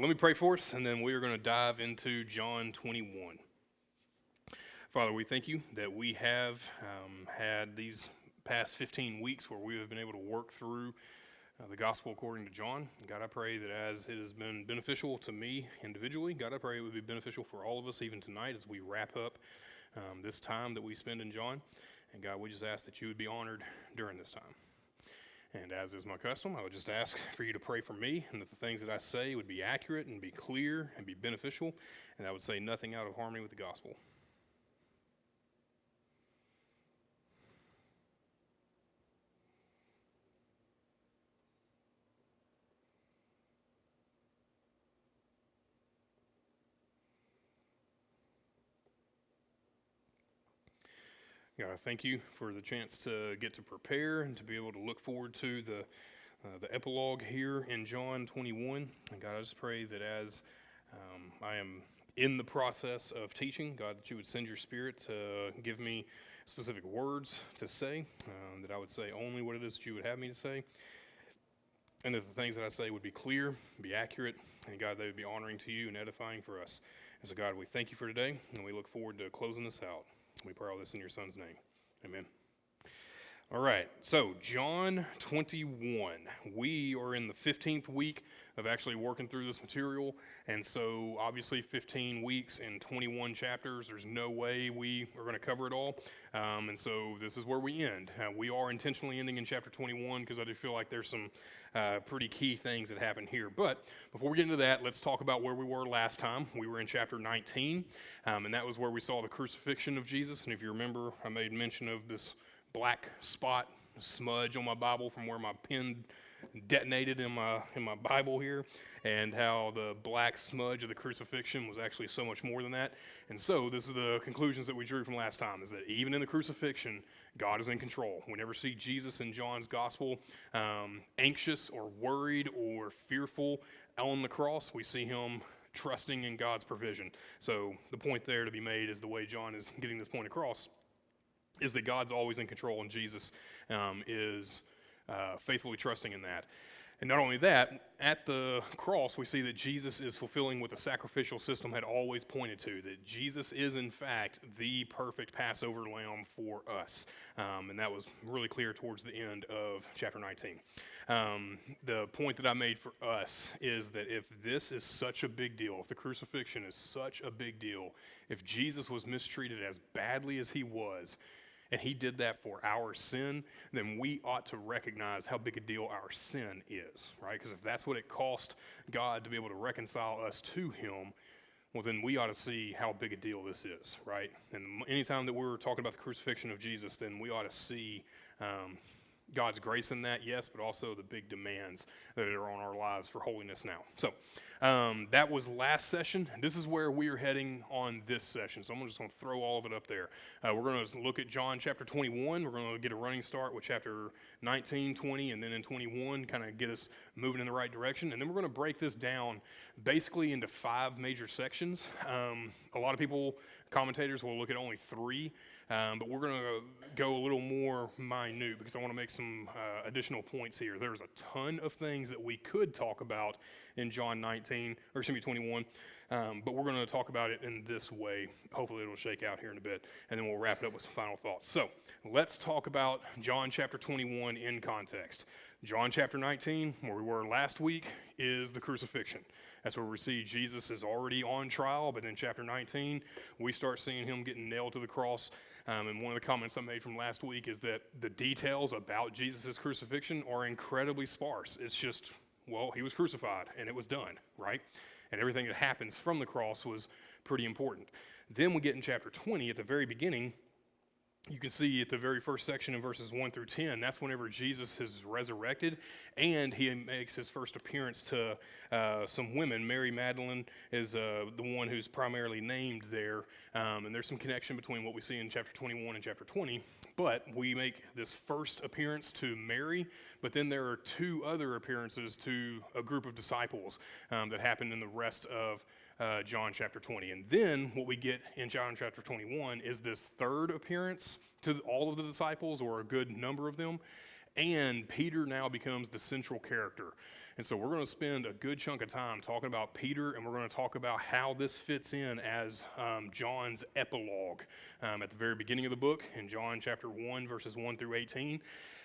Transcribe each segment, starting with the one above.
Let me pray for us, and then we are going to dive into John 21. Father, we thank you that we have had these past 15 weeks where we have been able to work through the gospel according to John. God, I pray that as it has been beneficial to me individually, God, I pray it would be beneficial for all of us even tonight as we wrap up this time that we spend in John. And God, we just ask that you would be honored during this time. And as is my custom, I would just ask for you to pray for me and that the things that I say would be accurate and be clear and be beneficial, and I would say nothing out of harmony with the gospel. God, I thank you for the chance to get to prepare and to be able to look forward to the epilogue here in John 21. And God, I just pray that as I am in the process of teaching, God, that you would send your Spirit to give me specific words to say, that I would say only what it is that you would have me to say, and that the things that I say would be clear, be accurate, and God, they would be honoring to you and edifying for us. And so God, we thank you for today, and we look forward to closing this out. We pray all this in your Son's name. Amen. All right, so John 21. We are in the 15th week of actually working through this material, and so obviously 15 weeks and 21 chapters, there's no way we are going to cover it all, and so this is where we end. We are intentionally ending in chapter 21 because I do feel like there's some pretty key things that happen here. But before we get into that, let's talk about where we were last time. We were in chapter 19, and that was where we saw the crucifixion of Jesus, and if you remember, I made mention of this black spot, smudge on my Bible from where my pen detonated in my Bible here, and how the black smudge of the crucifixion was actually so much more than that. And so this is the conclusions that we drew from last time, is that even in the crucifixion, God is in control. We never see Jesus in John's gospel anxious or worried or fearful on the cross. We see him trusting in God's provision. So the point there to be made is the way John is getting this point across is that God's always in control, and Jesus is faithfully trusting in that. And not only that, at the cross, we see that Jesus is fulfilling what the sacrificial system had always pointed to, that Jesus is, in fact, the perfect Passover lamb for us. And that was really clear towards the end of chapter 19. The point that I made for us is that if this is such a big deal, if the crucifixion is such a big deal, if Jesus was mistreated as badly as he was, and he did that for our sin, then we ought to recognize how big a deal our sin is, right? Because if that's what it cost God to be able to reconcile us to him, well, then we ought to see how big a deal this is, right? And anytime that we're talking about the crucifixion of Jesus, then we ought to see God's grace in that, yes, but also the big demands that are on our lives for holiness now. So that was last session. This is where we are heading on this session. So I'm just going to throw all of it up there. We're going to look at John chapter 21. We're going to get a running start with chapter 19, 20, and then in 21, kind of get us moving in the right direction. And then we're going to break this down basically into 5 major sections. A lot of people, commentators, will look at only 3. But we're going to go a little more minute because I want to make some additional points here. There's a ton of things that we could talk about in John 21, but we're going to talk about it in this way. Hopefully it'll shake out here in a bit, and then we'll wrap it up with some final thoughts. So let's talk about John chapter 21 in context. John chapter 19, where we were last week, is the crucifixion. That's where we see Jesus is already on trial, but in chapter 19, we start seeing him getting nailed to the cross. And one of the comments I made from last week is that the details about Jesus' crucifixion are incredibly sparse. It's just, well, he was crucified, and it was done, right? And everything that happens from the cross was pretty important. Then we get in chapter 20, at the very beginning, you can see at the very first section in verses 1 through 10, that's whenever Jesus is resurrected, and he makes his first appearance to some women. Mary Magdalene is the one who's primarily named there, and there's some connection between what we see in chapter 21 and chapter 20, but we make this first appearance to Mary, but then there are 2 other appearances to a group of disciples that happen in the rest of John chapter 20. And then what we get in John chapter 21 is this third appearance to all of the disciples, or a good number of them, and Peter now becomes the central character. And so we're going to spend a good chunk of time talking about Peter, and we're going to talk about how this fits in as John's epilogue at the very beginning of the book in John chapter 1, verses 1 through 18.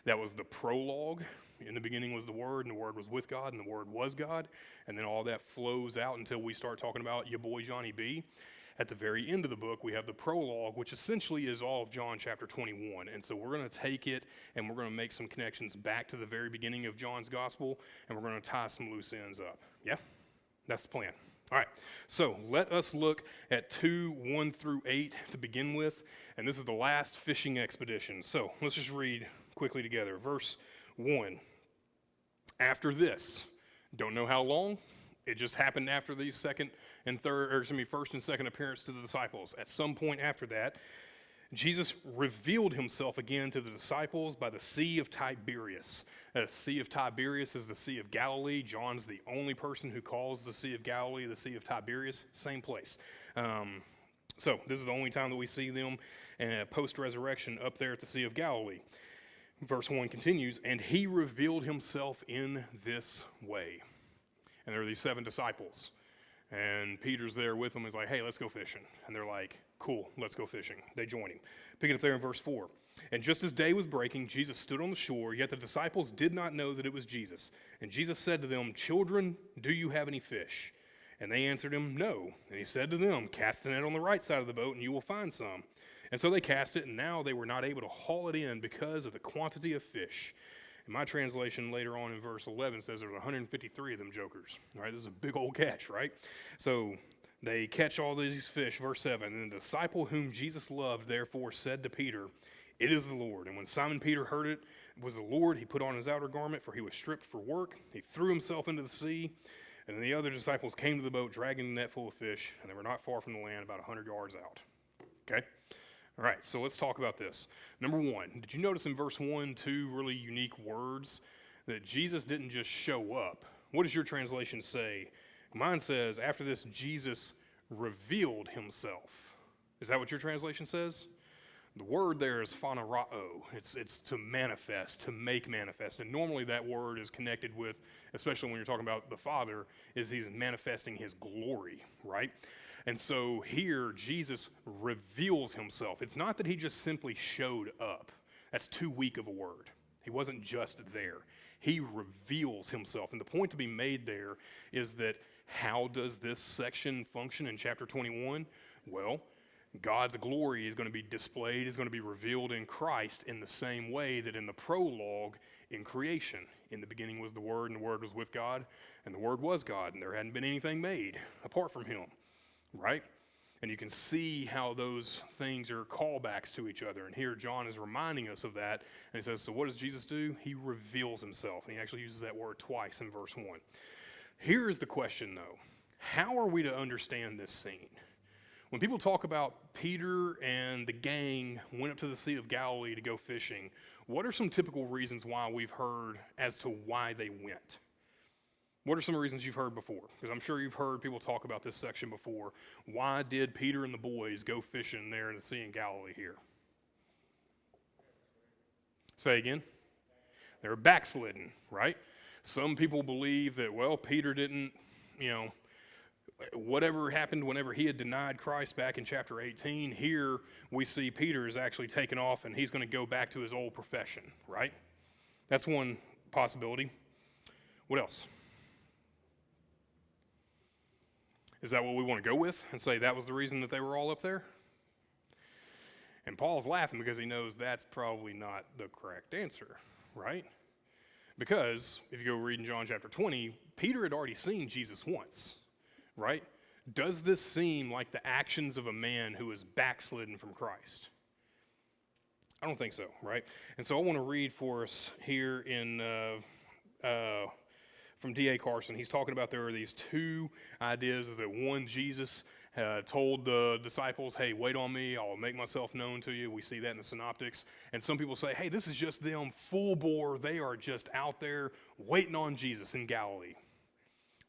That was the prologue. In the beginning was the Word, and the Word was with God, and the Word was God. And then all that flows out until we start talking about your boy Johnny B. At the very end of the book, we have the prologue, which essentially is all of John chapter 21. And so we're going to take it and we're going to make some connections back to the very beginning of John's gospel, and we're going to tie some loose ends up. Yeah? That's the plan. All right, so let us look at 2:1 through 8 to begin with, and this is the last fishing expedition. So let's just read quickly together. Verse 1, after this, don't know how long, it just happened after these first and second appearance to the disciples. At some point after that, Jesus revealed himself again to the disciples by the Sea of Tiberias. The Sea of Tiberias is the Sea of Galilee. John's the only person who calls the Sea of Galilee the Sea of Tiberias. Same place. So this is the only time that we see them post-resurrection up there at the Sea of Galilee. Verse 1 continues, and he revealed himself in this way. And there are these 7 disciples. And Peter's there with them. He's like, hey, let's go fishing. And they're like, cool, let's go fishing. They join him. Pick it up there in verse 4. And just as day was breaking, Jesus stood on the shore, yet the disciples did not know that it was Jesus. And Jesus said to them, children, do you have any fish? And they answered him, no. And he said to them, cast the net on the right side of the boat, and you will find some. And so they cast it, and now they were not able to haul it in because of the quantity of fish. And my translation later on in verse 11 says there were 153 of them jokers. All right, this is a big old catch, right? So they catch all these fish, verse 7. And the disciple whom Jesus loved therefore said to Peter, it is the Lord. And when Simon Peter heard it was the Lord, he put on his outer garment, for he was stripped for work. He threw himself into the sea. And then the other disciples came to the boat, dragging the net full of fish, and they were not far from the land, about 100 yards out. Okay? All right, so let's talk about this. Number 1, did you notice in verse 1 2 really unique words? That Jesus didn't just show up. What does your translation say? Mine says, after this, Jesus revealed himself. Is that what your translation says? The word there is phanerao. It's to manifest, to make manifest. And normally that word is connected with, especially when you're talking about the Father, is he's manifesting his glory, right? And so here, Jesus reveals himself. It's not that he just simply showed up. That's too weak of a word. He wasn't just there. He reveals himself. And the point to be made there is that how does this section function in chapter 21? Well, God's glory is going to be displayed, is going to be revealed in Christ in the same way that in the prologue in creation. In the beginning was the Word, and the Word was with God, and the Word was God, and there hadn't been anything made apart from him. Right? And you can see how those things are callbacks to each other. And here John is reminding us of that. And he says, so what does Jesus do? He reveals himself. And he actually uses that word twice in verse 1. Here is the question, though. How are we to understand this scene? When people talk about Peter and the gang went up to the Sea of Galilee to go fishing, what are some typical reasons why we've heard as to why they went? What are some reasons you've heard before? Because I'm sure you've heard people talk about this section before. Why did Peter and the boys go fishing there in the Sea in Galilee here? Say again? They were backslidden, right? Some people believe that, well, Peter didn't, whatever happened whenever he had denied Christ back in chapter 18, here we see Peter is actually taken off and he's going to go back to his old profession, right? That's one possibility. What else? Is that what we want to go with and say that was the reason that they were all up there? And Paul's laughing because he knows that's probably not the correct answer, right? Because if you go read in John chapter 20, Peter had already seen Jesus once, right? Does this seem like the actions of a man who is backslidden from Christ? I don't think so, right? And so I want to read for us here in from D.A. Carson. He's talking about there are these 2 ideas that one, Jesus told the disciples, hey, wait on me, I'll make myself known to you. We see that in the synoptics. And some people say, hey, this is just them full bore. They are just out there waiting on Jesus in Galilee.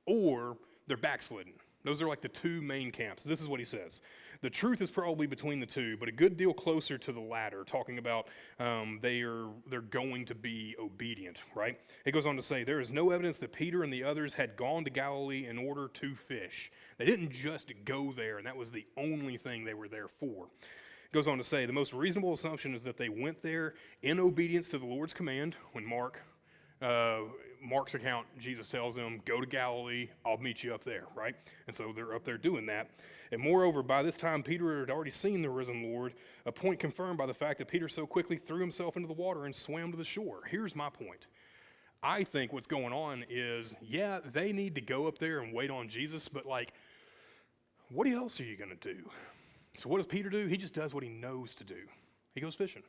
Or they're backslidden. Those are like the two main camps. This is what he says. The truth is probably between the two, but a good deal closer to the latter, talking about they're going to be obedient, right? It goes on to say, there is no evidence that Peter and the others had gone to Galilee in order to fish. They didn't just go there, and that was the only thing they were there for. It goes on to say, the most reasonable assumption is that they went there in obedience to the Lord's command. When Mark's account, Jesus tells them, go to Galilee, I'll meet you up there, right? And so they're up there doing that. And moreover, by this time, Peter had already seen the risen Lord, a point confirmed by the fact that Peter so quickly threw himself into the water and swam to the shore. Here's my point. I think what's going on is, yeah, they need to go up there and wait on Jesus, but like, what else are you going to do? So what does Peter do? He just does what he knows to do. He goes fishing.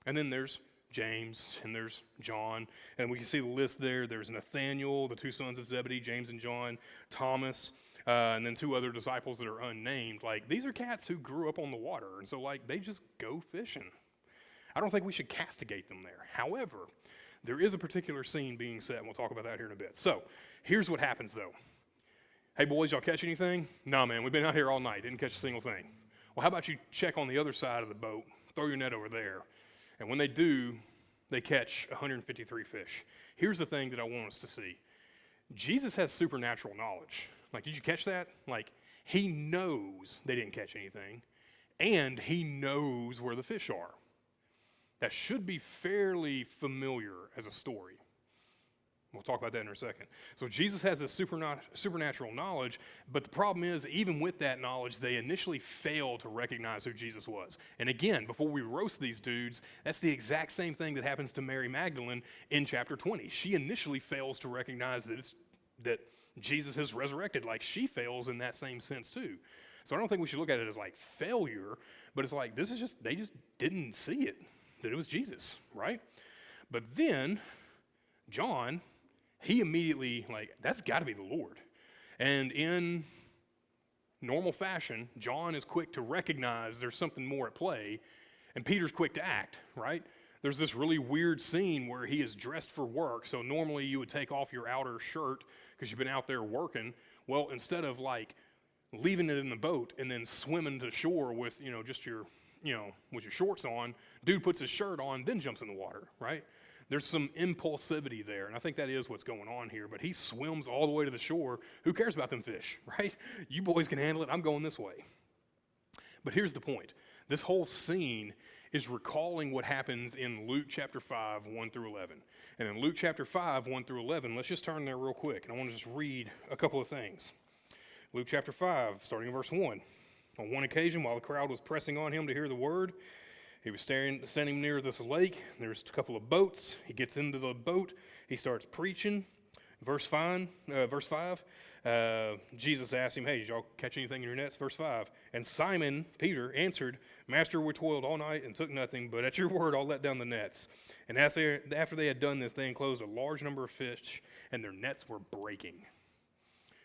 And then there's James, and there's John, and we can see the list there. There's Nathaniel, the two sons of Zebedee, James and John, Thomas, and then two other disciples that are unnamed. Like, these are cats who grew up on the water, and so, like, they just go fishing. I don't think we should castigate them there. However, there is a particular scene being set, and we'll talk about that here in a bit. So, here's what happens, though. Hey, boys, y'all catch anything? No, man, we've been out here all night. Didn't catch a single thing. Well, how about you check on the other side of the boat, throw your net over there. And when they do, they catch 153 fish. Here's the thing that I want us to see. Jesus has supernatural knowledge. Like, did you catch that? Like, he knows they didn't catch anything, and he knows where the fish are. That should be fairly familiar as a story. We'll talk about that in a second. So Jesus has this supernatural knowledge, but the problem is, even with that knowledge, they initially fail to recognize who Jesus was. And again, before we roast these dudes, that's the exact same thing that happens to Mary Magdalene in chapter 20. She initially fails to recognize that Jesus has resurrected. Like, she fails in that same sense too. So I don't think we should look at it as like failure, but it's like, they just didn't see it, that it was Jesus, right? But then John, he immediately, like, that's got to be the Lord. And in normal fashion, John is quick to recognize there's something more at play, and Peter's quick to act, right? There's this really weird scene where he is dressed for work, so normally you would take off your outer shirt because you've been out there working. Well, instead of, like, leaving it in the boat and then swimming to shore with, just your, with your shorts on, dude puts his shirt on, then jumps in the water, right? There's some impulsivity there, and I think that is what's going on here. But he swims all the way to the shore. Who cares about them fish, right? You boys can handle it. I'm going this way. But here's the point. This whole scene is recalling what happens in Luke chapter 5, 1 through 11. And in Luke chapter 5, 1 through 11, let's just turn there real quick, and I want to just read a couple of things. Luke chapter 5, starting in verse 1. On one occasion, while the crowd was pressing on him to hear the word, he was standing near this lake. There's a couple of boats. He gets into the boat. He starts preaching. Verse 5, Jesus asked him, hey, did y'all catch anything in your nets? Verse 5, and Simon, Peter, answered, Master, we toiled all night and took nothing, but at your word I'll let down the nets. And after they had done this, they enclosed a large number of fish, and their nets were breaking.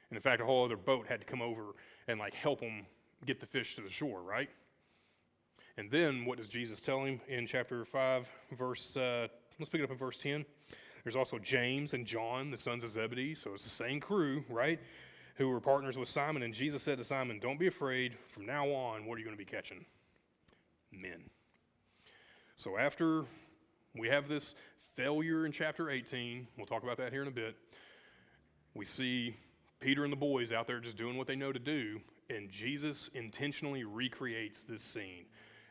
And in fact, a whole other boat had to come over and help them get the fish to the shore, right? And then what does Jesus tell him in chapter 5, let's pick it up in verse 10. There's also James and John, the sons of Zebedee, so it's the same crew, right, who were partners with Simon. And Jesus said to Simon, don't be afraid. From now on, what are you going to be catching? Men. So after we have this failure in chapter 18, we'll talk about that here in a bit, we see Peter and the boys out there just doing what they know to do, and Jesus intentionally recreates this scene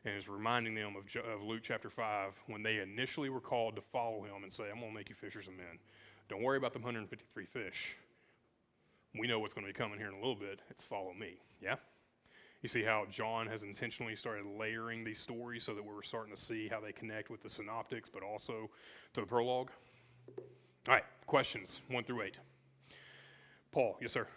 and is reminding them of Luke chapter 5 when they initially were called to follow him and say, I'm going to make you fishers of men. Don't worry about the 153 fish. We know what's going to be coming here in a little bit. It's follow me, yeah? You see how John has intentionally started layering these stories so that we're starting to see how they connect with the synoptics, but also to the prologue? All right, questions 1 through 8. Paul, yes, sir.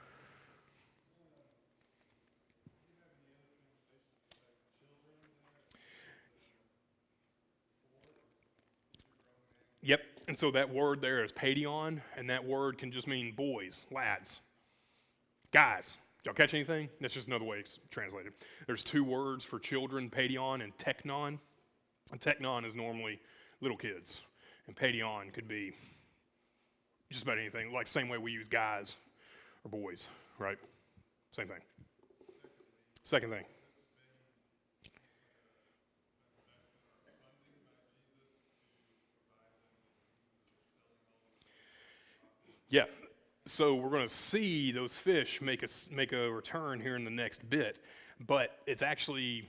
Yep, and so that word there is paidion, and that word can just mean boys, lads, guys. Did y'all catch anything? That's just another way it's translated. There's two words for children, paidion and teknon. And teknon is normally little kids, and paidion could be just about anything, like same way we use guys or boys, right? Same thing. Second thing. Yeah. So we're going to see those fish make a return here in the next bit, but it's actually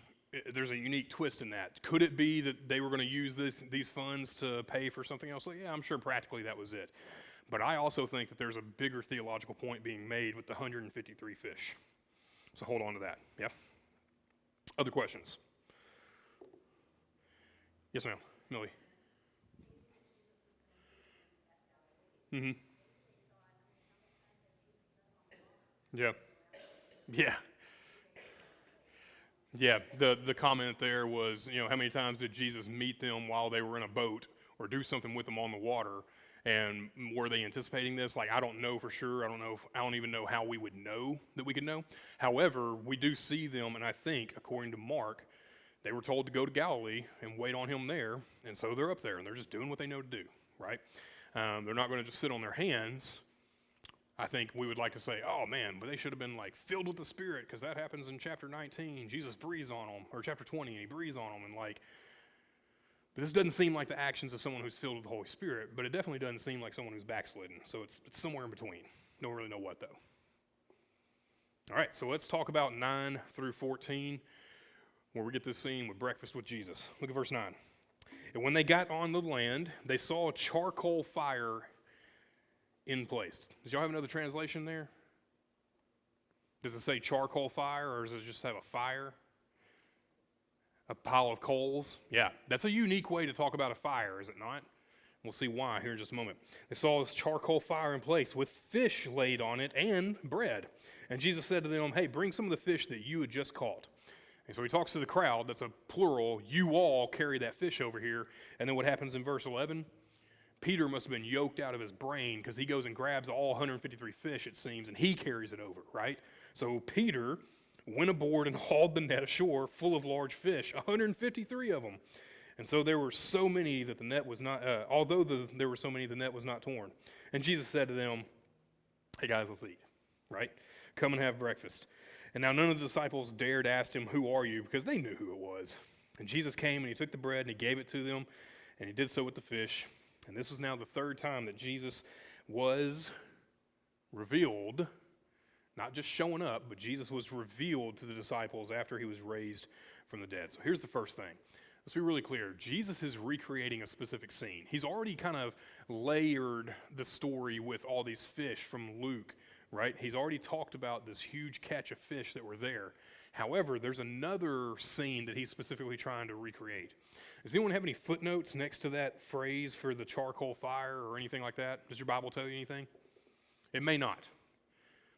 there's a unique twist in that. Could it be that they were going to use these funds to pay for something else? Like, yeah, I'm sure practically that was it. But I also think that there's a bigger theological point being made with the 153 fish. So hold on to that. Yeah. Other questions? Yes, ma'am. Millie. Mm-hmm. Yeah. Yeah. Yeah. The comment there was, how many times did Jesus meet them while they were in a boat or do something with them on the water? And were they anticipating this? Like, I don't know for sure. I don't even know how we would know that we could know. However, we do see them, and I think, according to Mark, they were told to go to Galilee and wait on him there, and so they're up there, and they're just doing what they know to do, right? They're not going to just sit on their hands. I think we would like to say, oh man, but they should have been like filled with the Spirit, because that happens in chapter 19. Jesus breathes on them, or chapter 20, and he breathes on them, and like, but this doesn't seem like the actions of someone who's filled with the Holy Spirit, but it definitely doesn't seem like someone who's backslidden. So it's somewhere in between. Don't really know what though. All right, so let's talk about 9 through 14, where we get this scene with breakfast with Jesus. Look at verse 9. And when they got on the land, they saw a charcoal fire in place. Does y'all have another translation there? Does it say charcoal fire, or does it just have a fire? A pile of coals? Yeah, that's a unique way to talk about a fire, is it not? We'll see why here in just a moment. They saw this charcoal fire in place with fish laid on it and bread. And Jesus said to them, hey, bring some of the fish that you had just caught. And so he talks to the crowd, that's a plural, you all carry that fish over here. And then what happens in verse 11? Peter must have been yoked out of his brain, because he goes and grabs all 153 fish, it seems, and he carries it over, right? So Peter went aboard and hauled the net ashore full of large fish, 153 of them. And so there were so many that the net was not, there were so many, the net was not torn. And Jesus said to them, hey guys, let's eat, right? Come and have breakfast. And now none of the disciples dared ask him, who are you? Because they knew who it was. And Jesus came and he took the bread and he gave it to them, and he did so with the fish. And this was now the third time that Jesus was revealed, not just showing up, but Jesus was revealed to the disciples after he was raised from the dead. So here's the first thing. Let's be really clear. Jesus is recreating a specific scene. He's already kind of layered the story with all these fish from Luke, right? He's already talked about this huge catch of fish that were there. However, there's another scene that he's specifically trying to recreate. Does anyone have any footnotes next to that phrase for the charcoal fire or anything like that? Does your Bible tell you anything? It may not.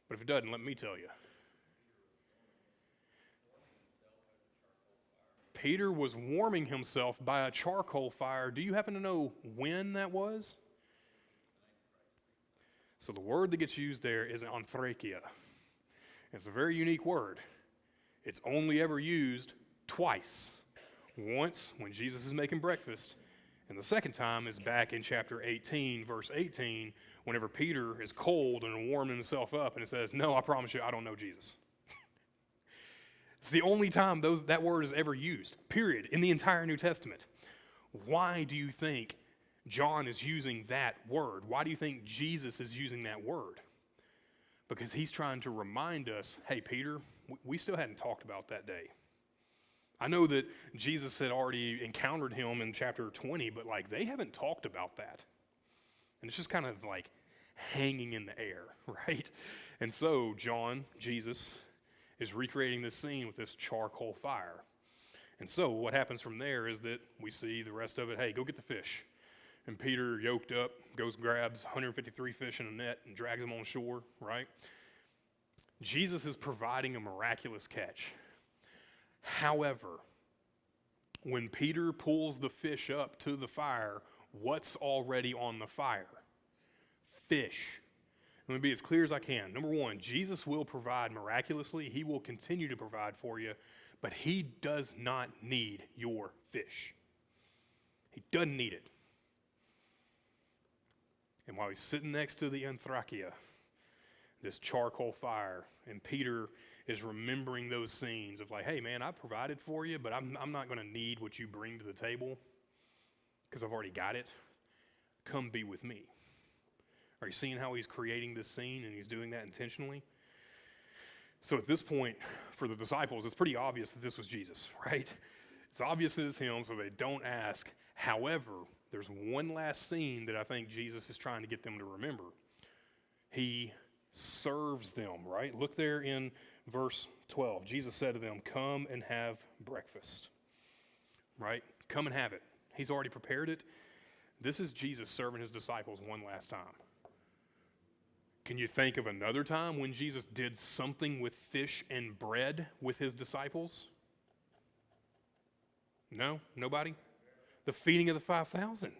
But if it doesn't, let me tell you. Peter was warming himself by a charcoal fire. Do you happen to know when that was? So the word that gets used there is anthrakia. It's a very unique word. It's only ever used twice. Once when Jesus is making breakfast, and the second time is back in chapter 18, verse 18, whenever Peter is cold and warming himself up, and it says, no, I promise you, I don't know Jesus. It's the only time that word is ever used, period, in the entire New Testament. Why do you think John is using that word? Why do you think Jesus is using that word? Because he's trying to remind us, hey, Peter, we still hadn't talked about that day. I know that Jesus had already encountered him in chapter 20, but like they haven't talked about that. And it's just kind of like hanging in the air, right? And so Jesus, is recreating this scene with this charcoal fire. And so what happens from there is that we see the rest of it, hey, go get the fish. And Peter, yoked up, goes grabs 153 fish in a net and drags them on shore, right? Jesus is providing a miraculous catch. However, when Peter pulls the fish up to the fire, what's already on the fire? Fish. Let me be as clear as I can. Number one, Jesus will provide miraculously. He will continue to provide for you, but he does not need your fish. He doesn't need it. And while he's sitting next to the anthrakia, this charcoal fire, and Peter is remembering those scenes of like, hey man, I provided for you, but I'm not going to need what you bring to the table because I've already got it. Come be with me. Are you seeing how he's creating this scene, and he's doing that intentionally? So at this point, for the disciples, it's pretty obvious that this was Jesus, right? It's obvious that it's him, so they don't ask. However, there's one last scene that I think Jesus is trying to get them to remember. He serves them, right? Look there in verse 12. Jesus said to them, come and have breakfast, right? Come and have it. He's already prepared it. This is Jesus serving his disciples one last time. Can you think of another time when Jesus did something with fish and bread with his disciples? No? Nobody? The feeding of the 5,000.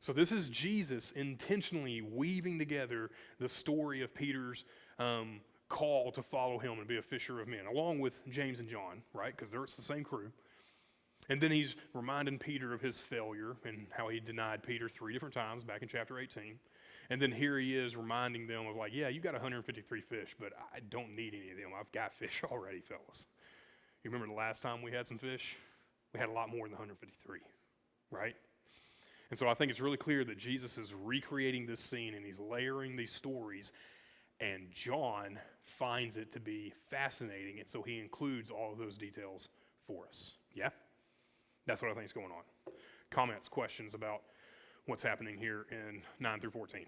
So this is Jesus intentionally weaving together the story of Peter's call to follow him and be a fisher of men, along with James and John, right? Because it's the same crew. And then he's reminding Peter of his failure and how he denied Peter 3 different times back in chapter 18. And then here he is reminding them of like, yeah, you got 153 fish, but I don't need any of them. I've got fish already, fellas. You remember the last time we had some fish? We had a lot more than 153, right? And so I think it's really clear that Jesus is recreating this scene and he's layering these stories, and John finds it to be fascinating, and so he includes all of those details for us. Yeah? That's what I think is going on. Comments, questions about what's happening here in 9 through 14?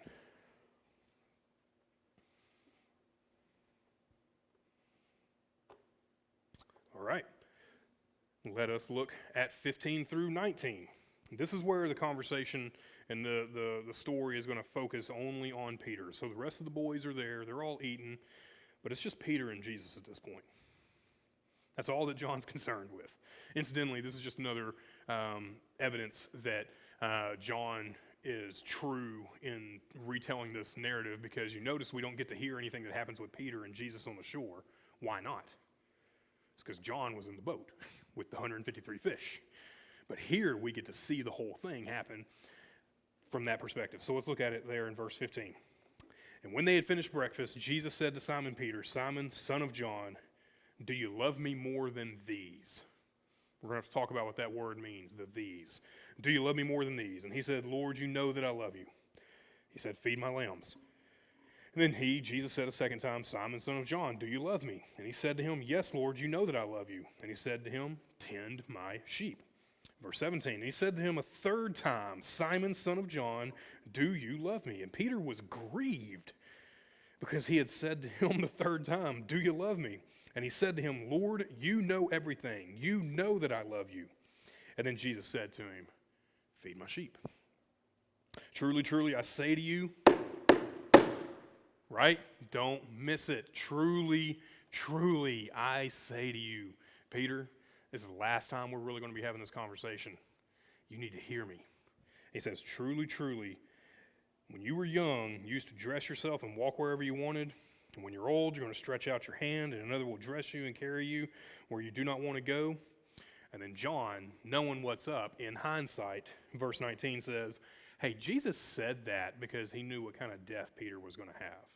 All right. Let us look at 15 through 19. This is where the conversation and the story is going to focus only on Peter. So the rest of the boys are there. They're all eating. But it's just Peter and Jesus at this point. That's all that John's concerned with. Incidentally, this is just another evidence that John is true in retelling this narrative, because you notice we don't get to hear anything that happens with Peter and Jesus on the shore. Why not? It's because John was in the boat with the 153 fish. But here we get to see the whole thing happen from that perspective. So let's look at it there in verse 15. And when they had finished breakfast, Jesus said to Simon Peter, Simon, son of John, do you love me more than these? We're going to have to talk about what that word means, the these. Do you love me more than these? And he said, Lord, you know that I love you. He said, feed my lambs. And then Jesus said a second time, Simon, son of John, do you love me? And he said to him, yes, Lord, you know that I love you. And he said to him, tend my sheep. Verse 17, and he said to him a third time, Simon, son of John, do you love me? And Peter was grieved because he had said to him the third time, do you love me? And he said to him, Lord, you know everything. You know that I love you. And then Jesus said to him, feed my sheep. Truly, truly, I say to you, right? Don't miss it. Truly, truly, I say to you, Peter, this is the last time we're really going to be having this conversation. You need to hear me. He says, truly, truly, when you were young, you used to dress yourself and walk wherever you wanted. And when you're old, you're going to stretch out your hand, and another will dress you and carry you where you do not want to go. And then John, knowing what's up, in hindsight, verse 19 says, hey, Jesus said that because he knew what kind of death Peter was going to have.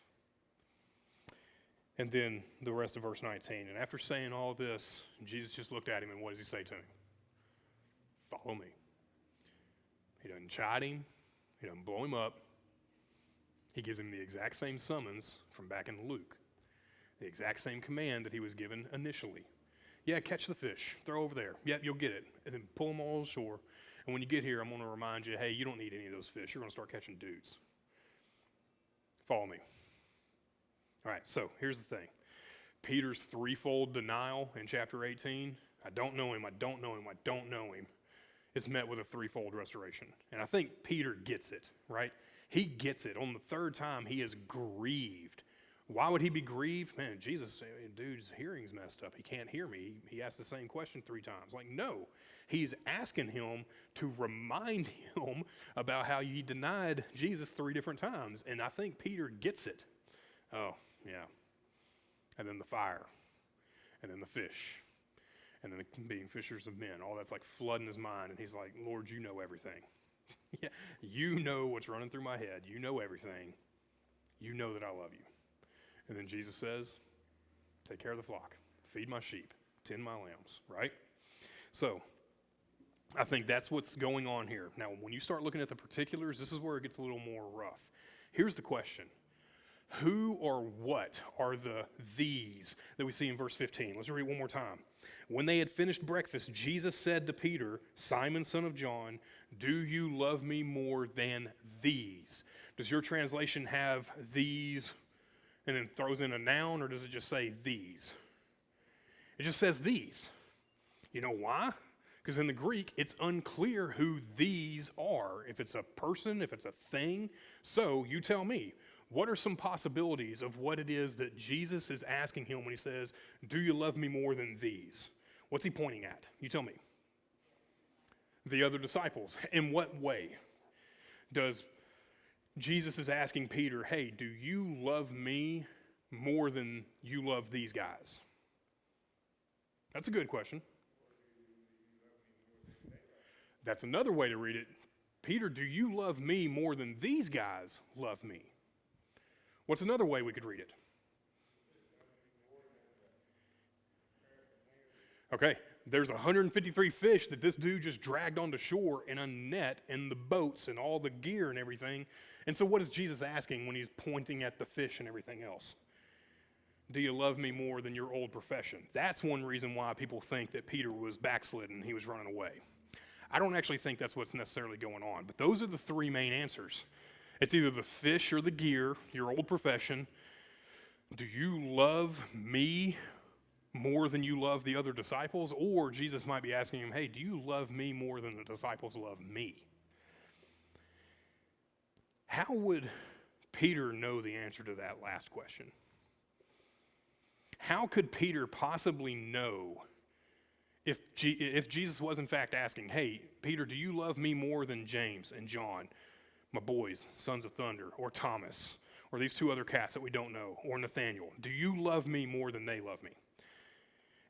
And then the rest of verse 19. And after saying all this, Jesus just looked at him, and what does he say to him? Follow me. He doesn't chide him. He doesn't blow him up. He gives him the exact same summons from back in Luke. The exact same command that he was given initially. Yeah, catch the fish. Throw over there. Yeah, you'll get it. And then pull them all ashore. And when you get here, I'm going to remind you, hey, you don't need any of those fish. You're going to start catching dudes. Follow me. All right, so here's the thing. Peter's threefold denial in chapter 18, I don't know him, I don't know him, I don't know him, is met with a threefold restoration. And I think Peter gets it, right? He gets it. On the third time, he is grieved. Why would he be grieved? Man, Jesus, dude's hearing's messed up. He can't hear me. He asked the same question 3 times. Like, no. He's asking him to remind him about how he denied Jesus 3 different times. And I think Peter gets it. Oh, yeah. And then the fire. And then the fish. And then being fishers of men. All that's like flooding his mind. And he's like, Lord, you know everything. Yeah, you know what's running through my head. You know everything. you know that I love you. And then Jesus says, take care of the flock, feed my sheep, tend my lambs, right? So I think that's what's going on here. Now, when you start looking at the particulars, this is where it gets a little more rough. Here's the question. Who or what are the these that we see in verse 15? Let's read it one more time. When they had finished breakfast, Jesus said to Peter, Simon, son of John, do you love me more than these? Does your translation have these and then throws in a noun, or does it just say these? It just says these. You know why? Because in the Greek, it's unclear who these are, if it's a person, if it's a thing. So you tell me, what are some possibilities of what it is that Jesus is asking him when he says, do you love me more than these? What's he pointing at? You tell me. The other disciples. In what way does Jesus is asking Peter, hey, do you love me more than you love these guys? That's a good question. That's another way to read it. Peter, do you love me more than these guys love me? What's another way we could read it? Okay, there's 153 fish that this dude just dragged onto shore in a net and the boats and all the gear and everything. And so what is Jesus asking when he's pointing at the fish and everything else? Do you love me more than your old profession? That's one reason why people think that Peter was backslidden, he was running away. I don't actually think that's what's necessarily going on, but those are the three main answers. It's either the fish or the gear, your old profession. Do you love me more than you love the other disciples? Or Jesus might be asking him, hey, do you love me more than the disciples love me? How would Peter know the answer to that last question? How could Peter possibly know if Jesus was in fact asking, hey, Peter, do you love me more than James and John, my boys, sons of thunder, or Thomas, or these two other cats that we don't know, or Nathaniel? Do you love me more than they love me?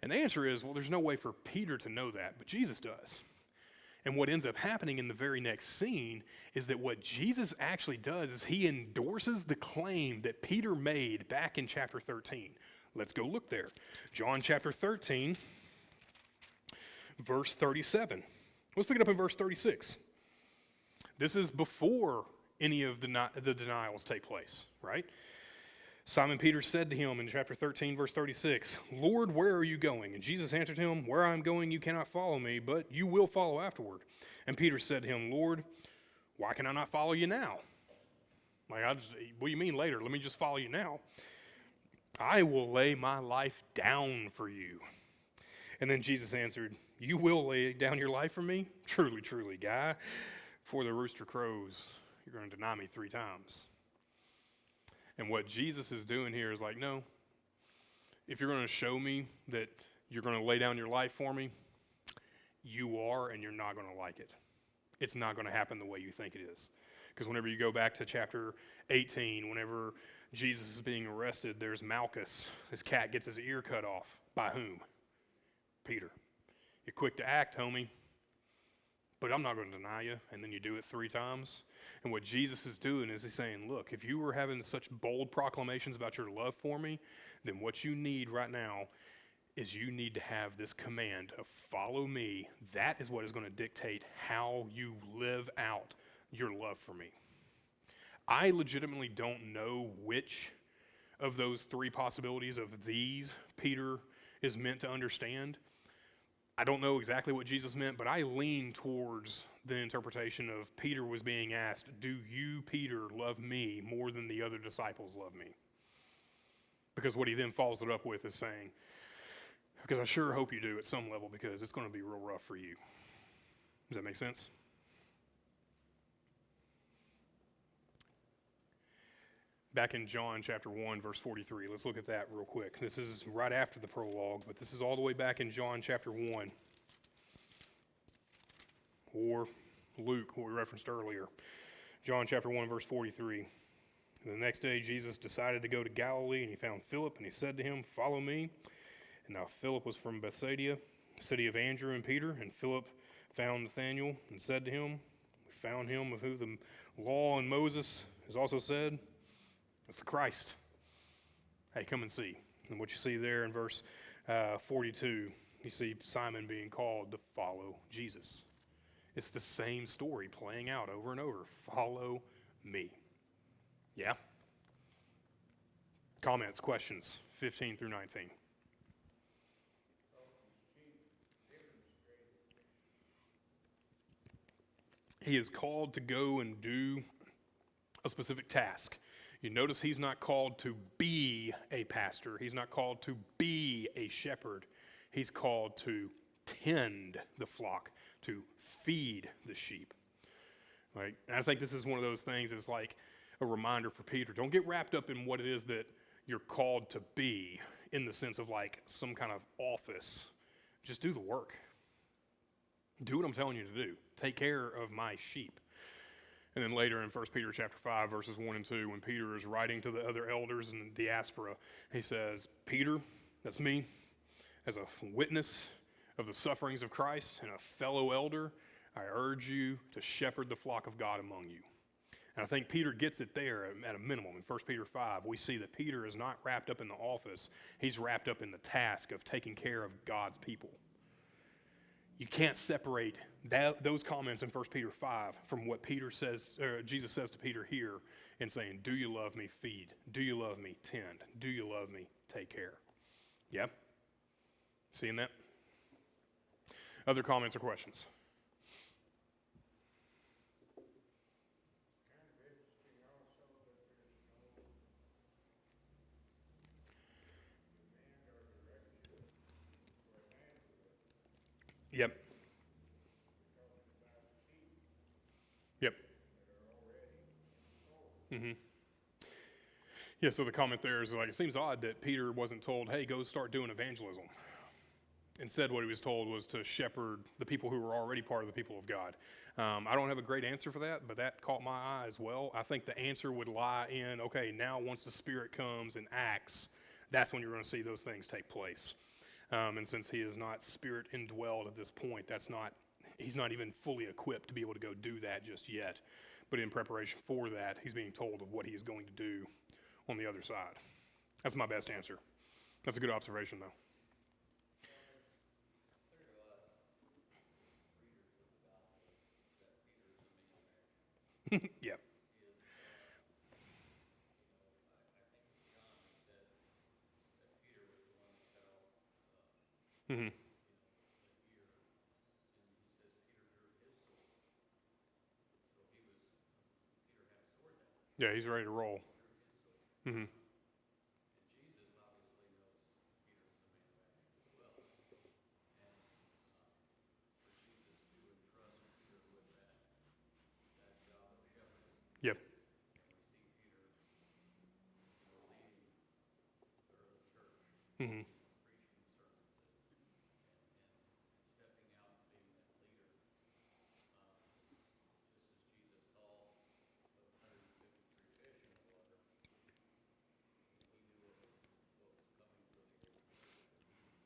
And the answer is, well, there's no way for Peter to know that, but Jesus does. And what ends up happening in the very next scene is that what Jesus actually does is he endorses the claim that Peter made back in chapter 13. Let's go look there. John chapter 13, verse 37. Let's pick it up in verse 36. This is before any of the denials take place, right? Simon Peter said to him in chapter 13, verse 36, Lord, where are you going? And Jesus answered him, where I am going you cannot follow me, but you will follow afterward. And Peter said to him, Lord, why can I not follow you now? What do you mean later? Let me just follow you now. I will lay my life down for you. And then Jesus answered, you will lay down your life for me? Truly, truly, guy. Before the rooster crows, you're going to deny me 3 times. And what Jesus is doing here is like, no, if you're going to show me that you're going to lay down your life for me, you are, and you're not going to like it. It's not going to happen the way you think it is. Because whenever you go back to chapter 18, whenever Jesus is being arrested, there's Malchus. His cat gets his ear cut off. By whom? Peter. You're quick to act, homie, but I'm not going to deny you. And then you do it 3 times. And what Jesus is doing is he's saying, look, if you were having such bold proclamations about your love for me, then what you need right now is you need to have this command of follow me. That is what is going to dictate how you live out your love for me. I legitimately don't know which of those 3 possibilities of these Peter is meant to understand. I don't know exactly what Jesus meant, but I lean towards the interpretation of Peter was being asked, do you, Peter, love me more than the other disciples love me? Because what he then follows it up with is saying, because I sure hope you do at some level, because it's going to be real rough for you. Does that make sense? Back in John chapter 1, verse 43, let's look at that real quick. This is right after the prologue, but this is all the way back in John chapter 1. Or Luke, what we referenced earlier. John chapter 1, verse 43. The next day, Jesus decided to go to Galilee, and he found Philip, and he said to him, follow me. And now Philip was from Bethsaida, the city of Andrew and Peter, and Philip found Nathanael and said to him, we found him of whom the law and Moses has also said, It's the Christ. Hey, come and see. And what you see there in verse 42, you see Simon being called to follow Jesus. It's the same story playing out over and over. Follow me. Yeah? Comments, questions, 15 through 19. He is called to go and do a specific task. You notice he's not called to be a pastor. He's not called to be a shepherd. He's called to tend the flock, to feed the sheep. Right? And I think this is one of those things that's like a reminder for Peter. Don't get wrapped up in what it is that you're called to be in the sense of like some kind of office. Just do the work. Do what I'm telling you to do. Take care of my sheep. And then later in 1 Peter chapter 5, verses 1 and 2, when Peter is writing to the other elders in the diaspora, he says, Peter, that's me, as a witness of the sufferings of Christ and a fellow elder, I urge you to shepherd the flock of God among you. And I think Peter gets it there at a minimum. In 1 Peter 5, we see that Peter is not wrapped up in the office. He's wrapped up in the task of taking care of God's people. You can't separate those comments in 1 Peter 5 from what Peter says, or Jesus says to Peter here in saying, do you love me? Feed. Do you love me? Tend. Do you love me? Take care. Yeah? Seeing that? Other comments or questions? Yep. Yep. Mm-hmm. Yeah, so the comment there is like, it seems odd that Peter wasn't told, hey, go start doing evangelism. Instead, what he was told was to shepherd the people who were already part of the people of God. I don't have a great answer for that, but that caught my eye as well. I think the answer would lie in, okay, now once the Spirit comes and acts, that's when you're going to see those things take place. And since he is not Spirit indwelled at this point, he's not even fully equipped to be able to go do that just yet. But in preparation for that, he's being told of what he is going to do on the other side. That's my best answer. That's a good observation, though. Yep. Mm-hmm. Yeah, he's ready to roll. Mm-hmm. Yep. Mm-hmm.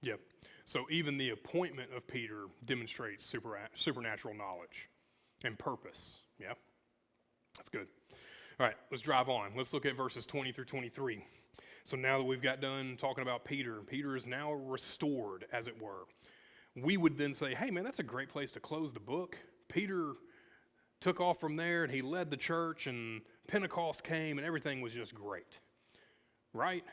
Yep. So even the appointment of Peter demonstrates supernatural knowledge and purpose. Yeah? That's good. All right, let's drive on. Let's look at verses 20 through 23. So now that we've got done talking about Peter, Peter is now restored, as it were. We would then say, hey, man, that's a great place to close the book. Peter took off from there, and he led the church, and Pentecost came, and everything was just great. Right?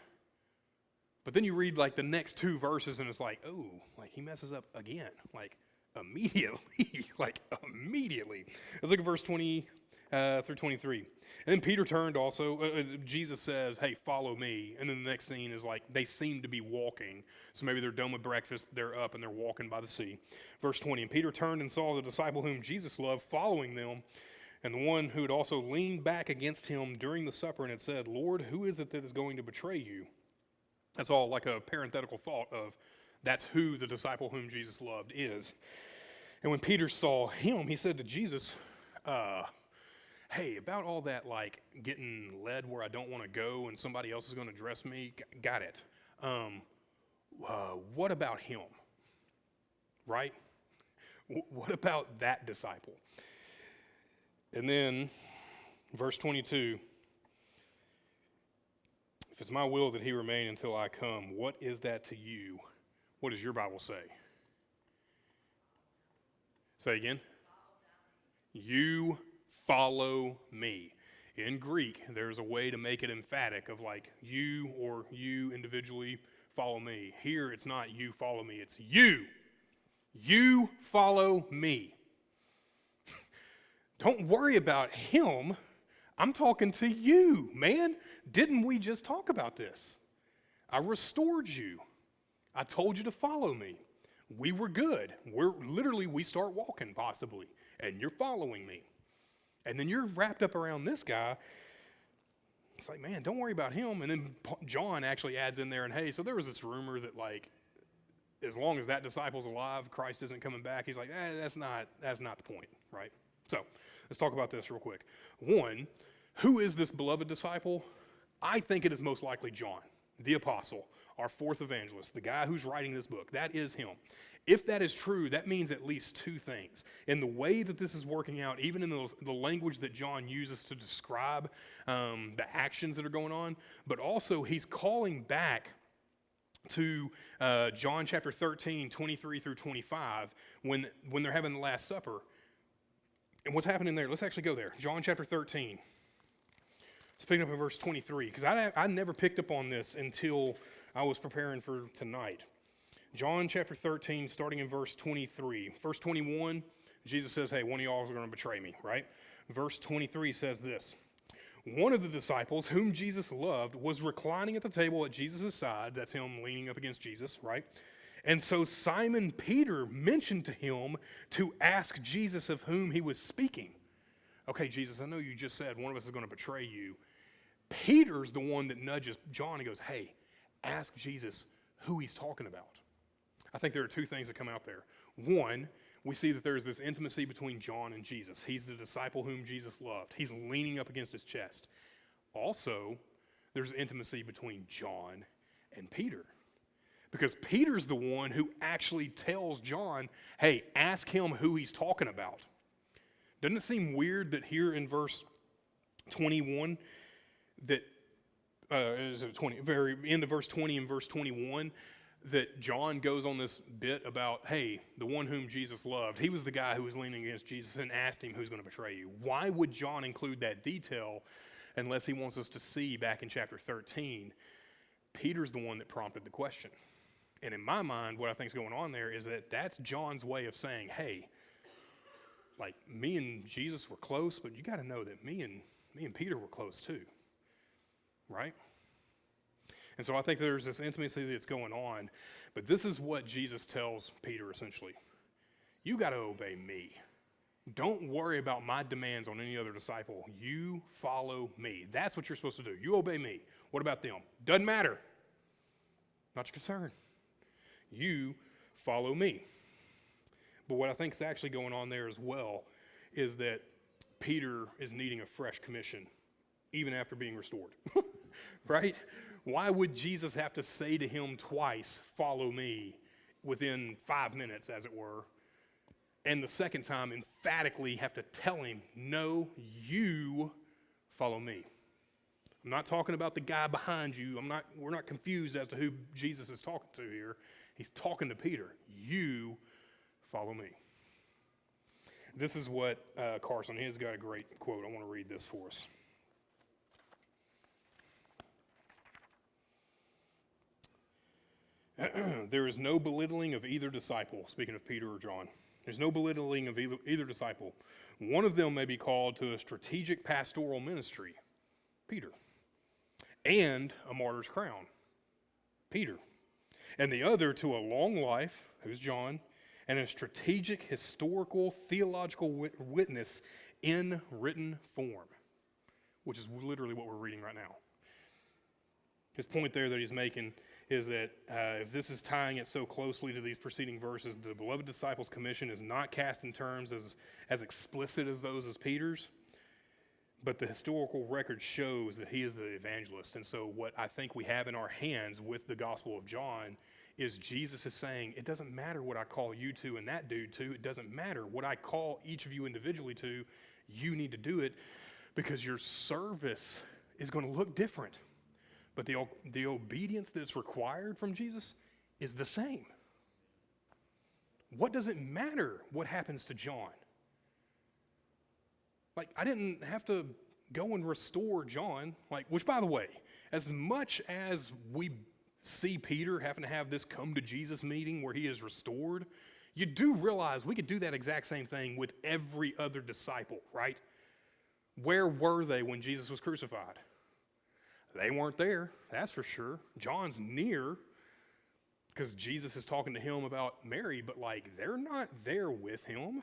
But then you read like the next two verses and it's like, oh, like he messes up again, like immediately, like immediately. Let's look at verse 20 through 23. And then Peter turned also, Jesus says, hey, follow me. And then the next scene is like, they seem to be walking. So maybe they're done with breakfast, they're up and they're walking by the sea. Verse 20, and Peter turned and saw the disciple whom Jesus loved following them, and the one who had also leaned back against him during the supper and had said, Lord, who is it that is going to betray you? That's all like a parenthetical thought of that's who the disciple whom Jesus loved is. And when Peter saw him, he said to Jesus, hey, about all that like getting led where I don't want to go and somebody else is going to dress me, got it. What about him? Right? What about that disciple? And then verse 22, If it's my will that he remain until I come, what is that to you? What does your Bible say? Say again. You follow me. In Greek, there's a way to make it emphatic of like you or you individually follow me. Here, it's not you follow me, it's you. You follow me. Don't worry about him. I'm talking to you, man. Didn't we just talk about this? I restored you. I told you to follow me. We were good. We start walking possibly, and you're following me. And then you're wrapped up around this guy. It's like, man, don't worry about him. And then John actually adds in there, and hey, so there was this rumor that like, as long as that disciple's alive, Christ isn't coming back. He's like, that's not the point, right? So let's talk about this real quick. One, who is this beloved disciple? I think it is most likely John, the apostle, our fourth evangelist, the guy who's writing this book. That is him. If that is true, that means at least two things. In the way that this is working out, even in the language that John uses to describe the actions that are going on, but also he's calling back to John chapter 13, 23 through 25, when they're having the Last Supper. And what's happening there? Let's actually go there. John chapter 13. Let's pick up in verse 23, because I never picked up on this until I was preparing for tonight. John chapter 13, starting in verse 23. Verse 21, Jesus says, hey, one of y'all is going to betray me, right? Verse 23 says this. One of the disciples whom Jesus loved was reclining at the table at Jesus' side. That's him leaning up against Jesus, right? And so Simon Peter mentioned to him to ask Jesus of whom he was speaking. Okay, Jesus, I know you just said one of us is going to betray you. Peter's the one that nudges John and goes, hey, ask Jesus who he's talking about. I think there are two things that come out there. One, we see that there's this intimacy between John and Jesus. He's the disciple whom Jesus loved. He's leaning up against his chest. Also, there's intimacy between John and Peter. Because Peter's the one who actually tells John, hey, ask him who he's talking about. Doesn't it seem weird that here in verse 21, that very end of verse 20 and verse 21, that John goes on this bit about, hey, the one whom Jesus loved, he was the guy who was leaning against Jesus and asked him who's going to betray you. Why would John include that detail unless he wants us to see back in chapter 13, Peter's the one that prompted the question. And in my mind, what I think is going on there is that that's John's way of saying, hey, like me and Jesus were close, but you got to know that me and Peter were close too, right? And so I think there's this intimacy that's going on, but this is what Jesus tells Peter essentially. You got to obey me. Don't worry about my demands on any other disciple. You follow me. That's what you're supposed to do. You obey me. What about them? Doesn't matter. Not your concern. You follow me. But what I think is actually going on there as well is that Peter is needing a fresh commission, even after being restored, right? Why would Jesus have to say to him twice, follow me, within 5 minutes, as it were, and the second time emphatically have to tell him, no, you follow me? I'm not talking about the guy behind you. We're not confused as to who Jesus is talking to here. He's talking to Peter. You follow me. This is what Carson, he's got a great quote. I want to read this for us. There is no belittling of either disciple, speaking of Peter or John. There's no belittling of either disciple. One of them may be called to a strategic pastoral ministry, Peter, and a martyr's crown, Peter, and the other to a long life, who's John, and a strategic, historical, theological witness in written form, which is literally what we're reading right now. His point there that he's making is that if this is tying it so closely to these preceding verses, the beloved disciples' commission is not cast in terms as explicit as those as Peter's, but the historical record shows that he is the evangelist. And so what I think we have in our hands with the Gospel of John is Jesus is saying, it doesn't matter what I call you to and that dude to. It doesn't matter what I call each of you individually to. You need to do it because your service is going to look different. But the obedience that's required from Jesus is the same. What does it matter what happens to John? Like, I didn't have to go and restore John, which, by the way, as much as we see Peter having to have this come to Jesus meeting where he is restored, you do realize we could do that exact same thing with every other disciple, right? Where were they when Jesus was crucified? They weren't there, that's for sure. John's near because Jesus is talking to him about Mary, but they're not there with him.